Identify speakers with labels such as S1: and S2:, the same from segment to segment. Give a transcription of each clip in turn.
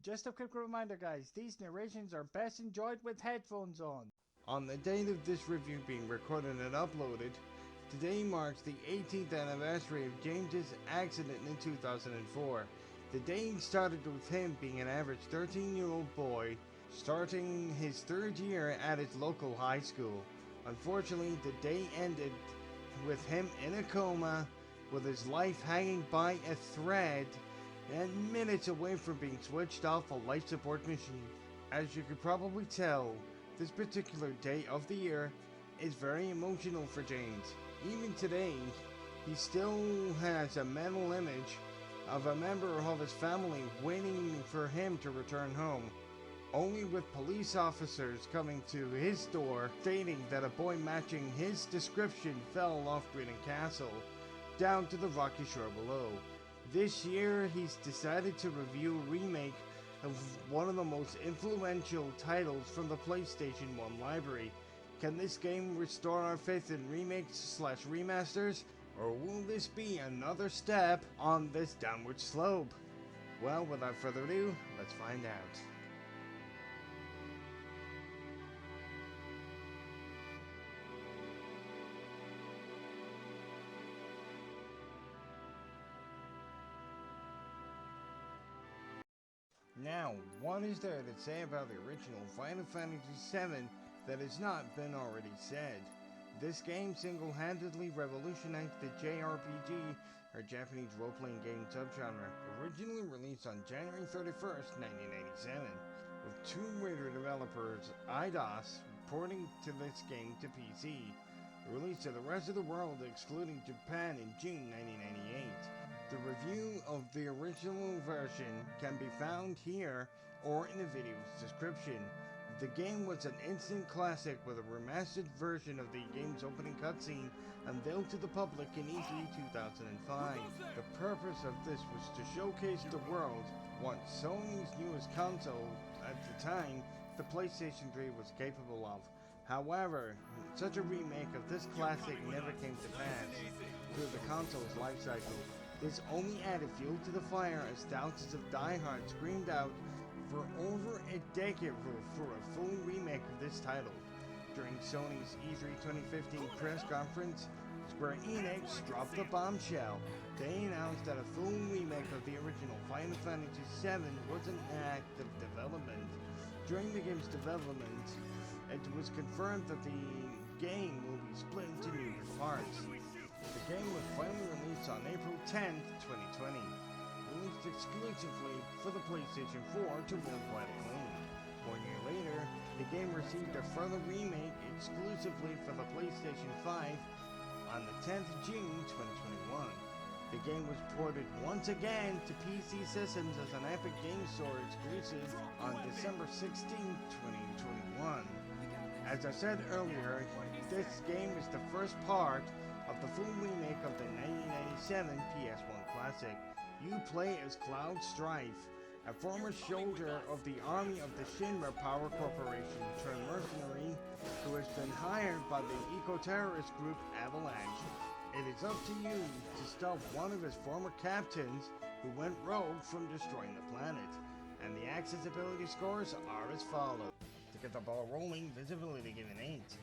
S1: Just a quick reminder guys, these narrations are best enjoyed with headphones on. On the date of this review being recorded and uploaded, today marks the 18th anniversary of James's accident in 2004. The day started with him being an average 13-year-old boy, starting his third year at his local high school. Unfortunately, the day ended with him in a coma, with his life hanging by a thread, and minutes away from being switched off a life support machine. As you could probably tell, this particular day of the year is very emotional for James. Even today, he still has a mental image of a member of his family waiting for him to return home, only with police officers coming to his door stating that a boy matching his description fell off Britain Castle down to the rocky shore below. This year, he's decided to review a remake of one of the most influential titles from the PlayStation 1 library. Can this game restore our faith in remakes/remasters, or will this be another step on this downward slope? Well, without further ado, let's find out. Now, what is there to say about the original Final Fantasy VII that has not been already said? This game single-handedly revolutionized the JRPG, or Japanese role-playing game subgenre, originally released on January 31st, 1987, with Tomb Raider developers Eidos porting to this game to PC, released to the rest of the world excluding Japan in June 1998. The review of the original version can be found here or in the video's description. The game was an instant classic with a remastered version of the game's opening cutscene unveiled to the public in E3 2005. The purpose of this was to showcase the world what Sony's newest console at the time, the PlayStation 3, was capable of. However, such a remake of this classic never came to pass through the console's life cycle. This only added fuel to the fire as thousands of diehards screamed out for over a decade for a full remake of this title. During Sony's E3 2015 press conference, Square Enix dropped the bombshell. They announced that a full remake of the original Final Fantasy VII was in active development. During the game's development, it was confirmed that the game will be split into numerous parts. The game was finally released on April 10th, 2020, released exclusively for the PlayStation 4 to worldwide acclaim. 1 year later, the game received a further remake exclusively for the PlayStation 5 on the 10th of June, 2021. The game was ported once again to PC systems as an Epic Games Store exclusive on December 16th, 2021. As I said earlier, this game is the first part of the full remake of the 1997 PS1 classic. You play as Cloud Strife, a former soldier of the army of the Shinra Power Corporation turned mercenary who has been hired by the eco-terrorist group Avalanche. It is up to you to stop one of his former captains who went rogue from destroying the planet, and the accessibility scores are as follows. To get the ball rolling, visibility given 8.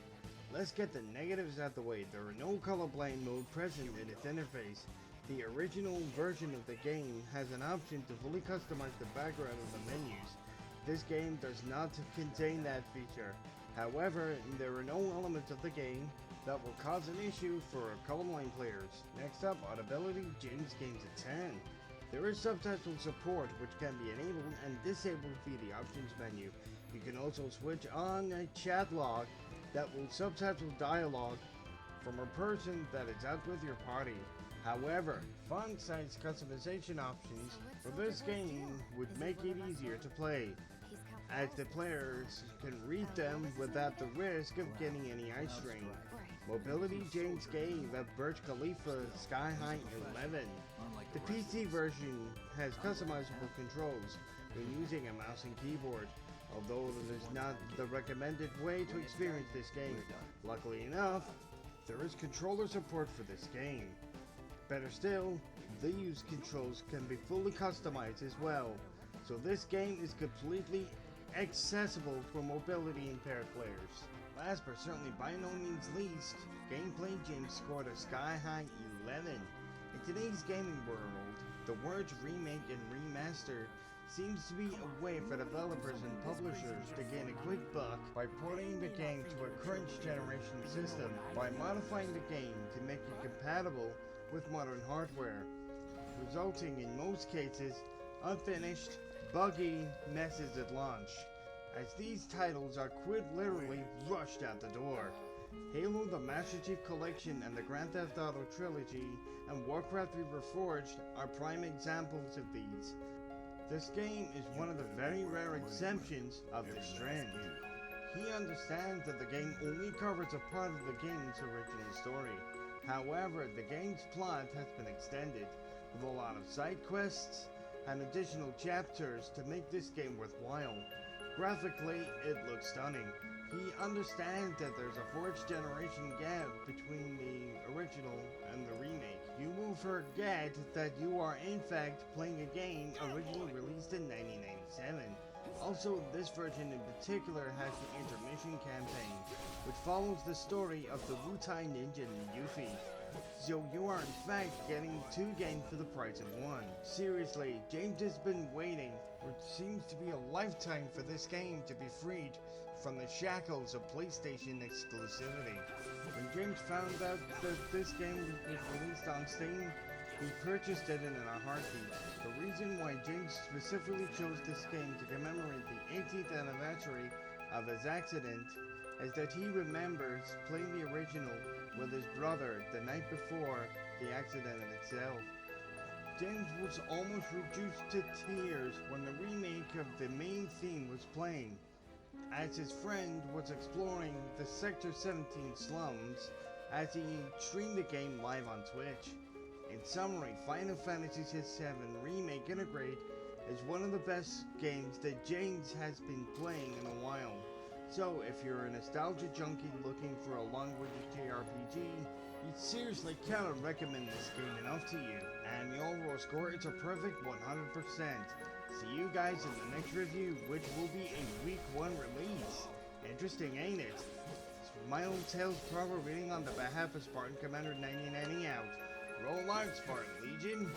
S1: Let's get the negatives out the way. There are no colorblind mode present in its interface. The original version of the game has an option to fully customize the background of the menus. This game does not contain that feature. However, there are no elements of the game that will cause an issue for colorblind players. Next up, audibility. James gains a 10. There is subtitle support which can be enabled and disabled via the options menu. You can also switch on a chat log that will subtitle dialogue from a person that is out with your party. However, font size customization options for this game would make it easier to play, as the players can read them without the risk of getting any eye strain. Mobility. James gave a Burj Khalifa Sky High 11. The PC version has customizable controls when using a mouse and keyboard, although it is not the recommended way to experience this game. Luckily enough, there is controller support for this game. Better still, these controls can be fully customized as well. so this game is completely accessible for mobility impaired players. Last but certainly by no means least, Gameplay Jim scored a sky-high 11. In today's gaming world, the words remake and remaster seems to be a way for developers and publishers to gain a quick buck by porting the game to a current generation system by modifying the game to make it compatible with modern hardware, resulting in most cases unfinished, buggy messes at launch, as these titles are quite literally rushed out the door. Halo, the Master Chief Collection, and the Grand Theft Auto Trilogy, and Warcraft 3 Reforged are prime examples of these. This game is one of the very rare exemptions of this trend. He understands that the game only covers a part of the game's original story. However, the game's plot has been extended, with a lot of side quests and additional chapters to make this game worthwhile. Graphically, it looks stunning. He understands that there's a 4th generation gap between the original and the remake. You will forget that you are in fact playing a game originally released in 1997. Also, this version in particular has the intermission campaign, which follows the story of the Wutai ninja Yuffie. So you are in fact getting 2 games for the price of 1. Seriously, James has been waiting, which seems to be a lifetime, for this game to be freed from the shackles of PlayStation exclusivity. When James found out that this game was released on Steam, he purchased it in a heartbeat. The reason why James specifically chose this game to commemorate the 18th anniversary of his accident is that he remembers playing the original with his brother the night before the accident itself. James was almost reduced to tears when the remake of the main theme was playing, as his friend was exploring the Sector 17 slums as he streamed the game live on Twitch. In summary, Final Fantasy VII Remake Intergrade is one of the best games that James has been playing in a while. So if you're a nostalgia junkie looking for a long-winded JRPG, you seriously cannot recommend this game enough to you. And the overall score, it's a perfect 100%. See you guys in the next review, which will be a week 1 release. Interesting, ain't it? It's my own Tales proper reading on the behalf of Spartan Commander 1990 out. Roll out, Spartan Legion!